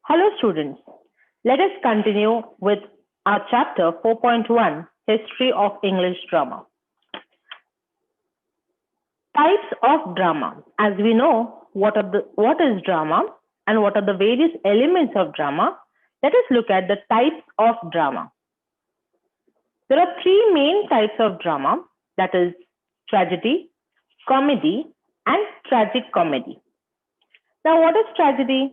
Hello, students. Let us continue with our chapter 4.1 History of English Drama. Types of drama. As we know, what is drama and what are the various elements of drama, let us look at the types of drama. There are three main types of drama, that is tragedy, comedy, and tragic comedy. Now, what is tragedy?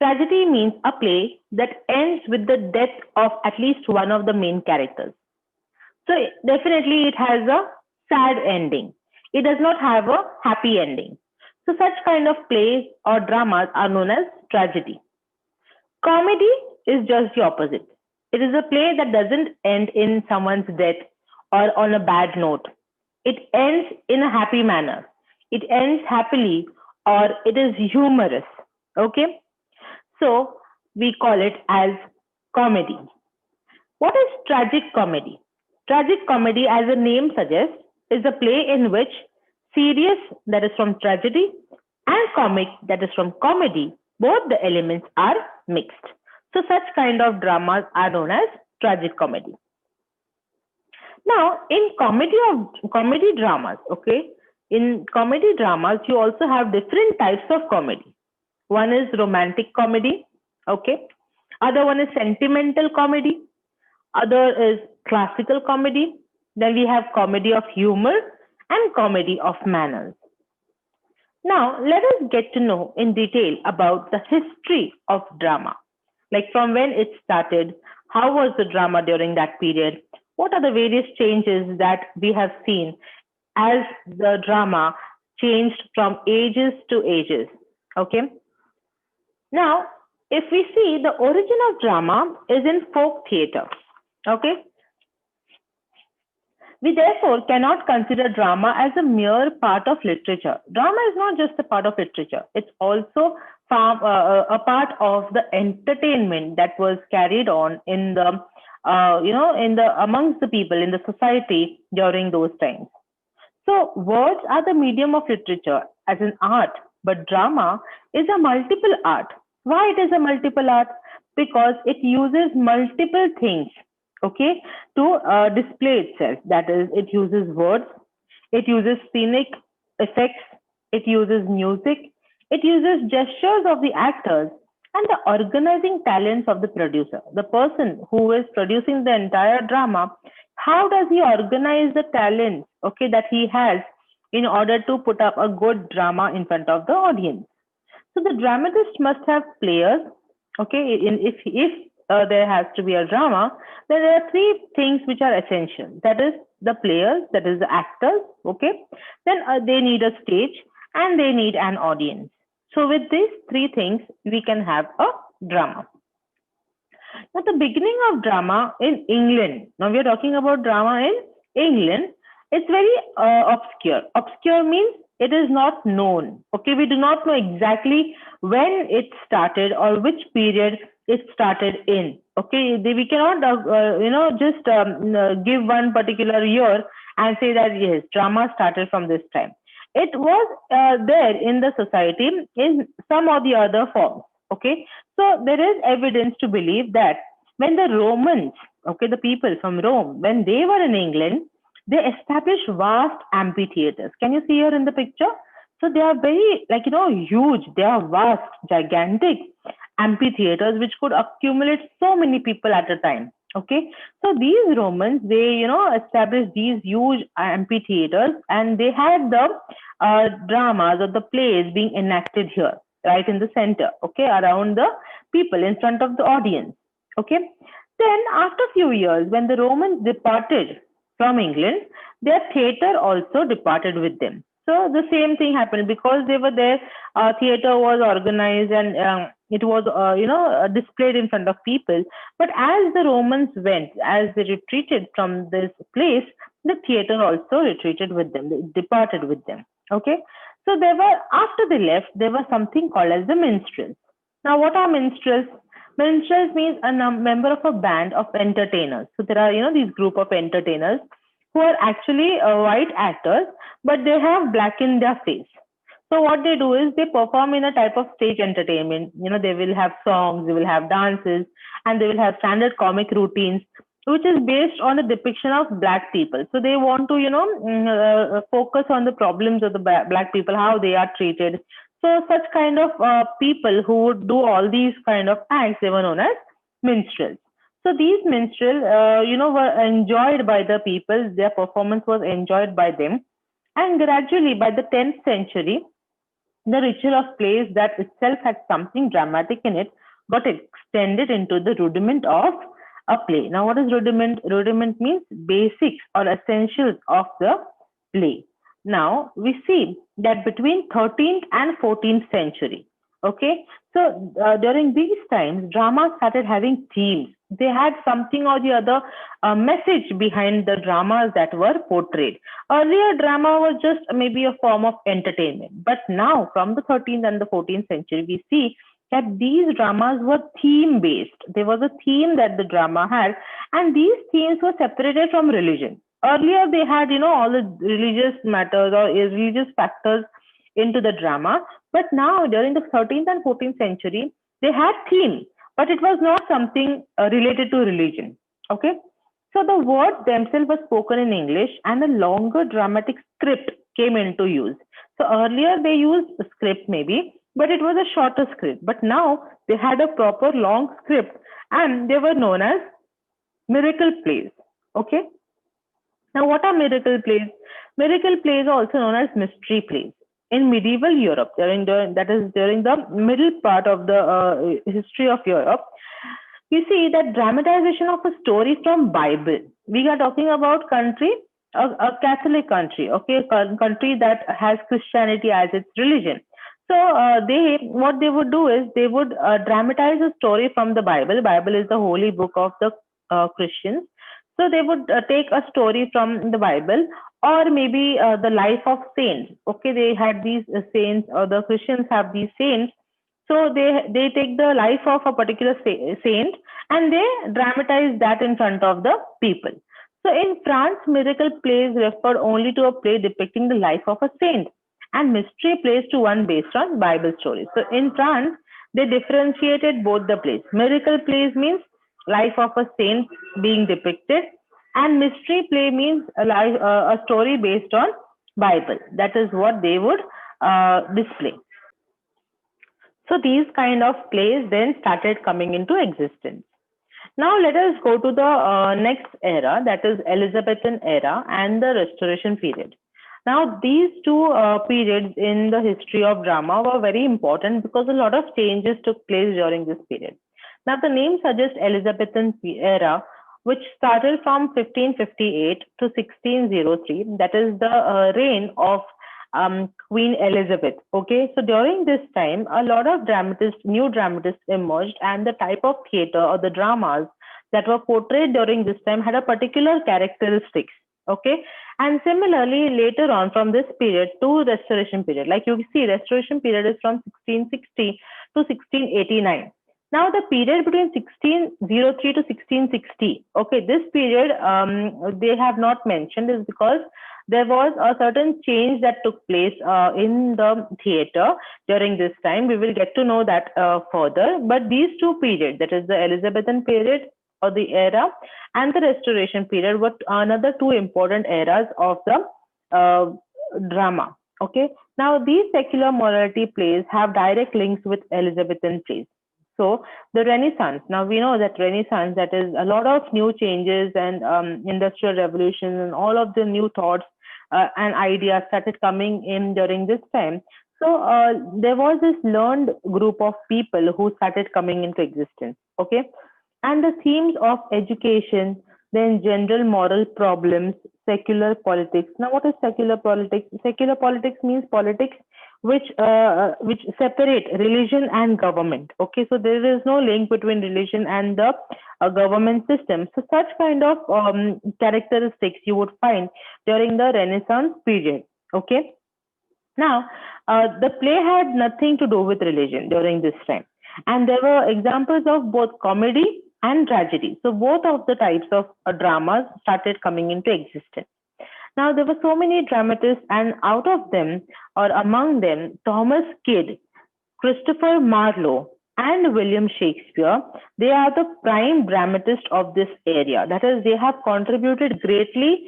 Tragedy means a play that ends with the death of at least one of the main characters. So definitely it has a sad ending. It does not have a happy ending. So such kind of plays or dramas are known as tragedy. Comedy is just the opposite. It is a play that doesn't end in someone's death or on a bad note. It ends in a happy manner. It ends happily or it is humorous. Okay? So we call it as comedy. What is tragic comedy? Tragic comedy, as the name suggests, is a play in which serious, that is from tragedy, and comic, that is from comedy, both the elements are mixed. So such kind of dramas are known as tragic comedy. Now, in comedy dramas, okay, in comedy dramas, you also have different types of comedy. One is romantic comedy, okay. Other one is sentimental comedy. Other is classical comedy. Then we have comedy of humor and comedy of manners. Now, let us get to know in detail about the history of drama. Like from when it started, how was the drama during that period? What are the various changes that we have seen as the drama changed from ages to ages? Okay. Now, if we see, the origin of drama is in folk theatre. Okay. We therefore cannot consider drama as a mere part of literature. Drama is not just a part of literature. It's also a part of the entertainment that was carried on in the, amongst the people in the society during those times. So words are the medium of literature as an art, but drama is a multiple art. Why it is a multiple art? Because it uses multiple things, okay, to display itself. That is, it uses words, it uses scenic effects, it uses music, it uses gestures of the actors, and the organizing talents of the producer. The person who is producing the entire drama, how does he organize the talents, okay, that he has in order to put up a good drama in front of the audience? So the dramatist must have players, okay. If there has to be a drama, then there are three things which are essential. That is the players, that is the actors, okay. Then they need a stage and they need an audience. So with these three things, we can have a drama. Now the beginning of drama in England. Now we are talking about drama in England. It's very obscure. Obscure means it is not known. Okay, we do not know exactly when it started or which period it started in. Okay, we cannot, just give one particular year and say that yes, drama started from this time. It was there in the society in some or the other forms. Okay, so there is evidence to believe that when the Romans, okay, the people from Rome, when they were in England, they established vast amphitheaters. Can you see here in the picture? So they are very, huge. They are vast, gigantic amphitheaters which could accumulate so many people at a time. Okay. So these Romans, they, established these huge amphitheaters and they had the dramas or the plays being enacted here, right in the center, okay, around the people in front of the audience. Okay. Then after a few years, when the Romans departed from England, their theatre also departed with them. So the same thing happened because they were there. Theatre was organized and it was, displayed in front of people. But as the Romans went, as they retreated from this place, the theatre also retreated with them. They departed with them. Okay. So there were, after they left, there was something called as the minstrels. Now, what are minstrels? Minstrels means a member of a band of entertainers. So there are, these group of entertainers who are actually white actors, but they have black in their face. So what they do is they perform in a type of stage entertainment. They will have songs, they will have dances, and they will have standard comic routines, which is based on the depiction of black people. So they want to, focus on the problems of the black people, how they are treated. So such kind of people who would do all these kind of acts, they were known as minstrels. So these minstrels, were enjoyed by the people. Their performance was enjoyed by them. And gradually, by the 10th century, the ritual of plays that itself had something dramatic in it got extended into the rudiment of a play. Now, what is rudiment? Rudiment means basics or essentials of the play. Now, we see that between 13th and 14th century, okay, so during these times, drama started having themes. They had something or the other message behind the dramas that were portrayed. Earlier, drama was just maybe a form of entertainment. But now, from the 13th and the 14th century, we see that these dramas were theme based. There was a theme that the drama had, and these themes were separated from religion. Earlier, they had, all the religious matters or religious factors into the drama. But now, during the 13th and 14th century, they had theme, but it was not something related to religion. Okay. So the words themselves were spoken in English, and a longer dramatic script came into use. So earlier they used a script maybe, but it was a shorter script. But now they had a proper long script, and they were known as miracle plays. Okay. Now, what are miracle plays? Miracle plays are also known as mystery plays. In medieval Europe, during the middle part of the history of Europe, you see that dramatization of a story from Bible. We are talking about a Catholic country, okay, a country that has Christianity as its religion. So what they would do is they would dramatize a story from the Bible. Bible is the holy book of the Christians. So they would take a story from the Bible, or maybe the life of saints. Okay, they had these saints, or the Christians have these saints. So they take the life of a particular saint, and they dramatize that in front of the people. So in France, miracle plays referred only to a play depicting the life of a saint, and mystery plays to one based on Bible stories. So in France, they differentiated both the plays. Miracle plays means life of a saint being depicted, and mystery play means a story based on Bible. That is what they would display. So these kind of plays then started coming into existence. Now let us go to the next era, that is Elizabethan era and the Restoration period. Now these two periods in the history of drama were very important because a lot of changes took place during this period. Now the name suggests Elizabethan era, which started from 1558 to 1603. That is the reign of Queen Elizabeth. Okay, so during this time, a lot of new dramatists emerged, and the type of theater or the dramas that were portrayed during this time had a particular characteristics. Okay, and similarly, later on from this period to Restoration period, like you see, Restoration period is from 1660 to 1689. Now, the period between 1603 to 1660, okay, this period they have not mentioned is because there was a certain change that took place in the theater during this time. We will get to know that further. But these two periods, that is the Elizabethan period or the era and the Restoration period, were another two important eras of the drama. Okay. Now, these secular morality plays have direct links with Elizabethan plays. So the Renaissance. Now we know that Renaissance, that is a lot of new changes and industrial revolution and all of the new thoughts and ideas started coming in during this time. So there was this learned group of people who started coming into existence. Okay, and the themes of education, then general moral problems, secular politics. Now, what is secular politics? Secular politics means politics which separate religion and government. Okay, so there is no link between religion and the government system. So such kind of characteristics you would find during the Renaissance period. Okay, now the play had nothing to do with religion during this time, and there were examples of both comedy and tragedy. So both of the types of dramas started coming into existence. Now, there were so many dramatists, and out of them, or among them, Thomas Kidd, Christopher Marlowe, and William Shakespeare, they are the prime dramatists of this area. That is, they have contributed greatly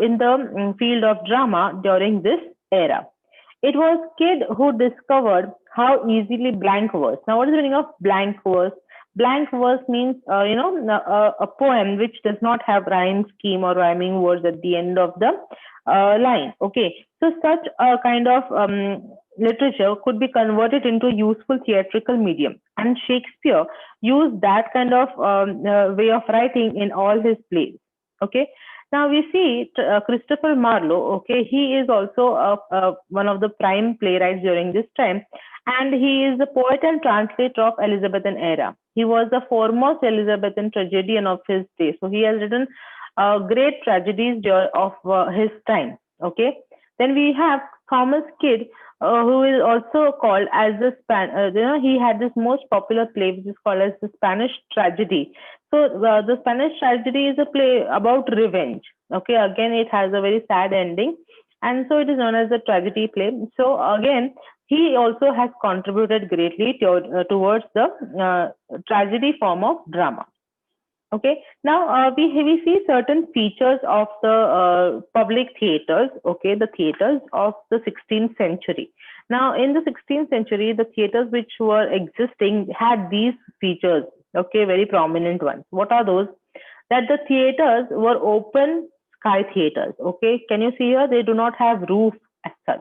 in the field of drama during this era. It was Kidd who discovered how easily blank verse. Now, what is the meaning of blank verse? Blank verse means, a poem which does not have rhyme scheme or rhyming words at the end of the line. Okay, so such a kind of literature could be converted into useful theatrical medium, and Shakespeare used that kind of way of writing in all his plays. Okay, now we see Christopher Marlowe. Okay, he is also one of the prime playwrights during this time, and he is the poet and translator of Elizabethan era. He was the foremost Elizabethan tragedian of his day. So he has written great tragedies of his time. Okay. Then we have Thomas Kidd, who is also called as the he had this most popular play which is called as the Spanish tragedy. So the Spanish tragedy is a play about revenge. Okay, again it has a very sad ending, and so it is known as a tragedy play. So again, he also has contributed greatly towards the tragedy form of drama. Okay, now we see certain features of the public theaters. Okay, the theaters of the 16th century. Now, in the 16th century, the theaters which were existing had these features. Okay, very prominent ones. What are those? That the theaters were open sky theaters. Okay, can you see here? They do not have roof as such.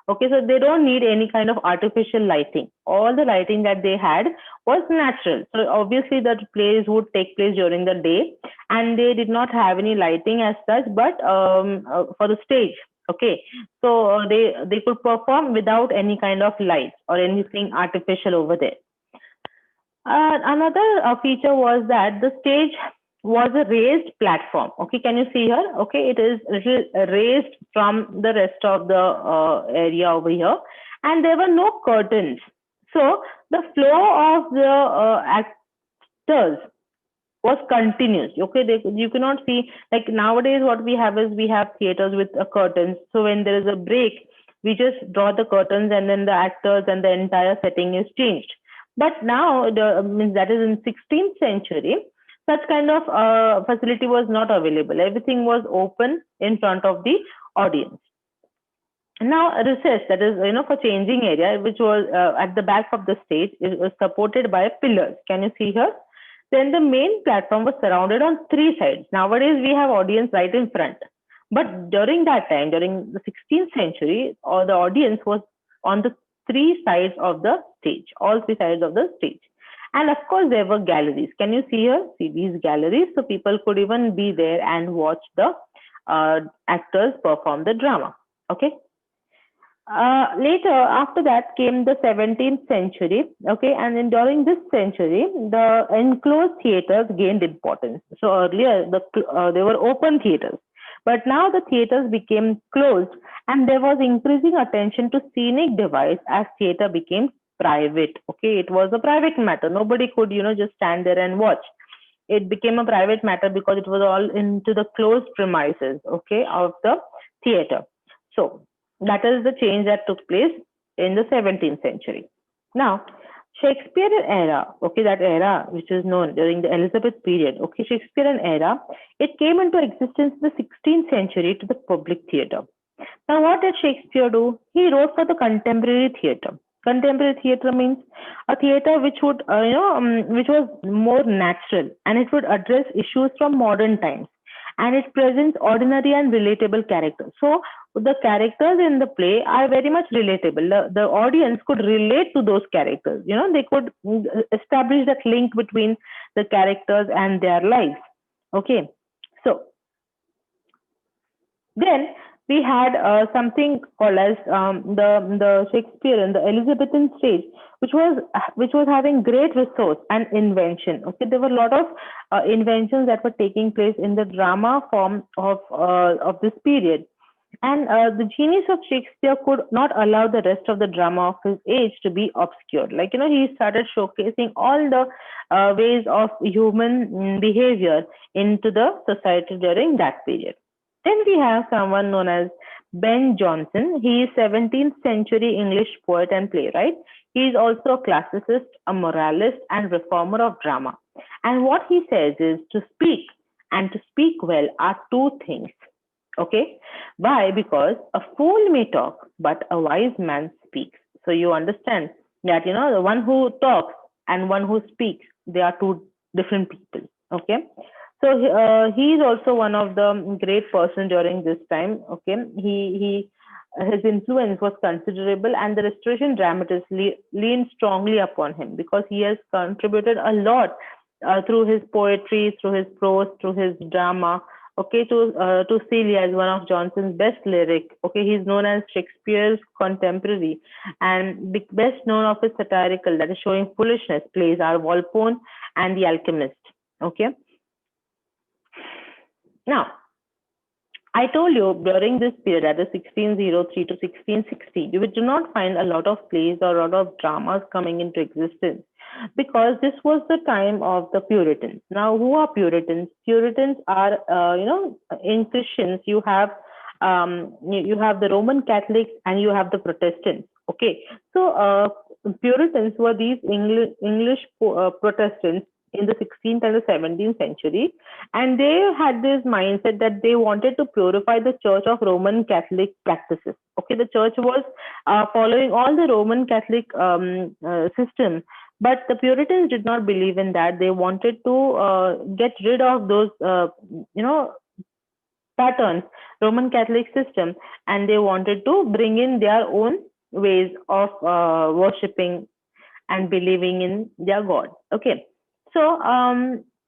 Okay, so they don't need any kind of artificial lighting. All the lighting that they had was natural. So obviously the plays would take place during the day, and they did not have any lighting as such, but for the stage. Okay, so they could perform without any kind of lights or anything artificial over there. Another feature was that the stage was a raised platform. Okay, can you see here? Okay, it is little raised from the rest of the area over here, and there were no curtains. So the flow of the actors was continuous. Okay, you cannot see, like nowadays what we have is we have theaters with curtains. So when there is a break, we just draw the curtains, and then the actors and the entire setting is changed. But now, means that is in 16th century, such kind of facility was not available. Everything was open in front of the audience. Now, recess, that is, for changing area, which was at the back of the stage, it was supported by pillars. Can you see here? Then the main platform was surrounded on three sides. Nowadays, we have audience right in front. But during that time, during the 16th century, the audience was on the three sides of the stage, all three sides of the stage. And of course, there were galleries. Can you see here? See these galleries. So people could even be there and watch the actors perform the drama. Okay. Later, after that came the 17th century. Okay, and then during this century, the enclosed theaters gained importance. So earlier, they were open theaters, but now the theaters became closed, and there was increasing attention to scenic device as theater became private. Okay, it was a private matter. Nobody could, just stand there and watch. It became a private matter because it was all into the closed premises, okay, of the theater. So that is the change that took place in the 17th century. Now, Shakespeare Era, okay, that era which is known during the Elizabeth period, okay, Shakespeare Era, it came into existence in the 16th century to the public theater. Now, what did Shakespeare do? He wrote for the contemporary theater. Contemporary theater means a theater which would, which was more natural, and it would address issues from modern times, and it presents ordinary and relatable characters. So the characters in the play are very much relatable. The audience could relate to those characters. They could establish that link between the characters and their lives. Okay, so then we had something called as the Shakespeare and the Elizabethan stage, which was having great resource and invention. Okay, there were a lot of inventions that were taking place in the drama form of this period, and the genius of Shakespeare could not allow the rest of the drama of his age to be obscured. Like he started showcasing all the ways of human behavior into the society during that period. Then we have someone known as Ben Jonson. He is 17th century English poet and playwright. He is also a classicist, a moralist, and reformer of drama. And what he says is to speak and to speak well are two things. Okay? Why? Because a fool may talk, but a wise man speaks. So you understand that, the one who talks and one who speaks, they are two different people. Okay? So he is also one of the great person during this time. Okay, he his influence was considerable, and the Restoration dramatists leaned strongly upon him because he has contributed a lot through his poetry, through his prose, through his drama. Okay, to Celia is one of Johnson's best lyric. Okay, he's known as Shakespeare's contemporary, and the best known of his satirical, that is showing foolishness, plays are Walpole and The Alchemist. Okay. Now, I told you during this period, that is 1603 to 1660, you do not find a lot of plays or a lot of dramas coming into existence because this was the time of the Puritans. Now, who are Puritans? Puritans are, in Christians, you have you have the Roman Catholics and you have the Protestants. Okay, so Puritans were these English Protestants in the 16th and the 17th century, and they had this mindset that they wanted to purify the Church of Roman Catholic practices. Okay, the church was following all the Roman Catholic system, but the Puritans did not believe in that. They wanted to get rid of those, patterns, Roman Catholic system, and they wanted to bring in their own ways of worshipping and believing in their God. Okay, so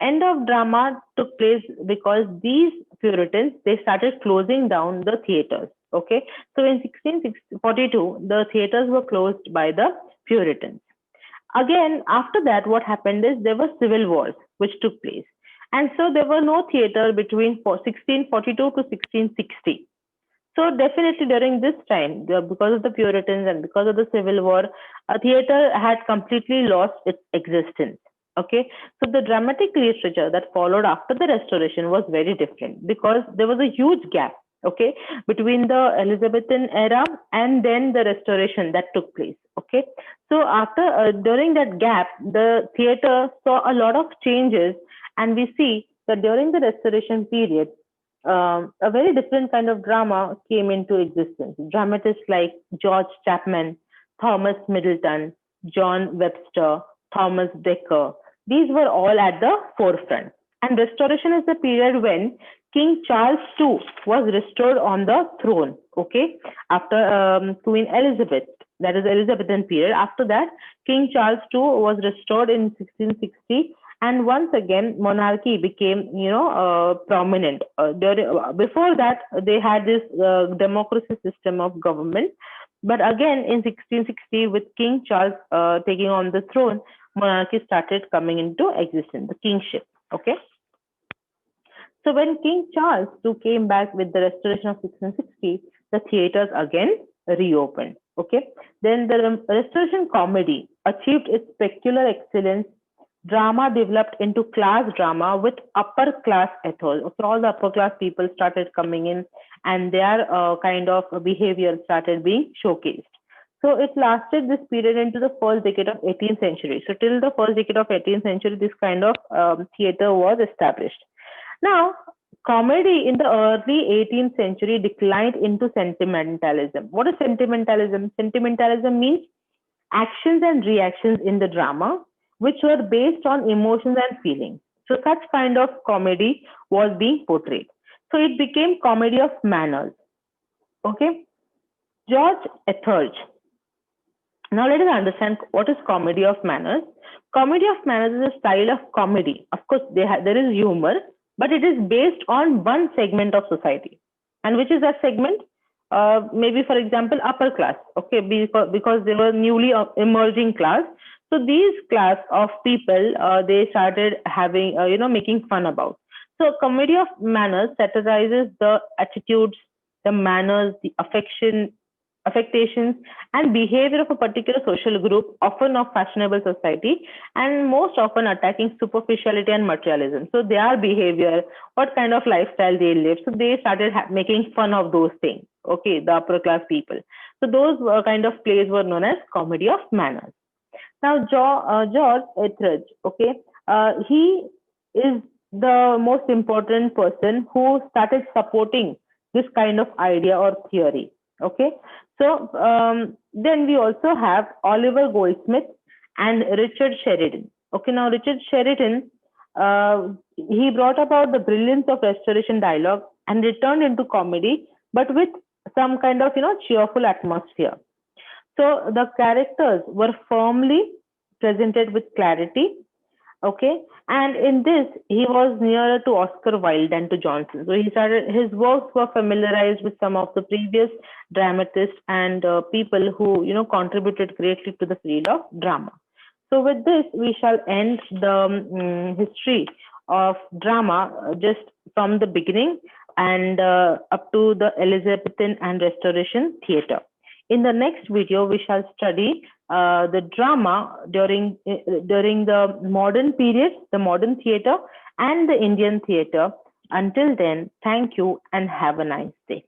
end of drama took place because these Puritans, they started closing down the theaters. Okay, so in 1642, the theaters were closed by the Puritans. Again, after that, what happened is there were civil wars which took place. And so there were no theater between 1642 to 1660. So definitely during this time, because of the Puritans and because of the Civil War, a theater had completely lost its existence. Okay, so the dramatic literature that followed after the Restoration was very different because there was a huge gap. Okay, between the Elizabethan era and then the Restoration that took place. Okay, so after during that gap, the theater saw a lot of changes, and we see that during the Restoration period, a very different kind of drama came into existence. Dramatists like George Chapman, Thomas Middleton, John Webster, Thomas Dekker, these were all at the forefront. And Restoration is the period when King Charles II was restored on the throne. Okay, after Queen Elizabeth, that is Elizabethan period. After that, King Charles II was restored in 1660, and once again monarchy became prominent. Before that, they had this democracy system of government, but again in 1660, with King Charles taking on the throne, monarchy started coming into existence, the kingship. Okay, so when King Charles II came back with the Restoration of 1660, the theaters again reopened. Okay, then the Restoration comedy achieved its peculiar excellence. Drama developed into class drama with upper class ethos. So all the upper class people started coming in, and their kind of behavior started being showcased. So it lasted this period into the first decade of 18th century. So till the first decade of 18th century, this kind of theater was established. Now, comedy in the early 18th century declined into sentimentalism. What is sentimentalism? Sentimentalism means actions and reactions in the drama which were based on emotions and feelings. So such kind of comedy was being portrayed. So it became comedy of manners. Okay. George Ethridge. Now let us understand what is comedy of manners. Comedy of manners is a style of comedy. Of course, there is humor, but it is based on one segment of society. And which is that segment? Maybe, for example, upper class. Okay, because they were newly emerging class. So these class of people, they started having, making fun about. So comedy of manners satirizes the attitudes, the manners, the affection, affectations, and behavior of a particular social group, often of fashionable society, and most often attacking superficiality and materialism. So their behavior, what kind of lifestyle they live. So they started making fun of those things. Okay, the upper class people. So those kind of plays were known as comedy of manners. Now, George Ethridge, okay, he is the most important person who started supporting this kind of idea or theory. Okay, so then we also have Oliver Goldsmith and Richard Sheridan. Okay, now Richard Sheridan, he brought about the brilliance of Restoration dialogue and returned into comedy, but with some kind of cheerful atmosphere. So the characters were firmly presented with clarity. Okay, and in this he was nearer to Oscar Wilde than to Johnson. So he started his works were familiarized with some of the previous dramatists and people who contributed greatly to the field of drama. So with this, we shall end the history of drama just from the beginning and up to the Elizabethan and Restoration theatre. In the next video, we shall study the drama during the modern period, the modern theatre, and the Indian theatre. Until then, thank you and have a nice day.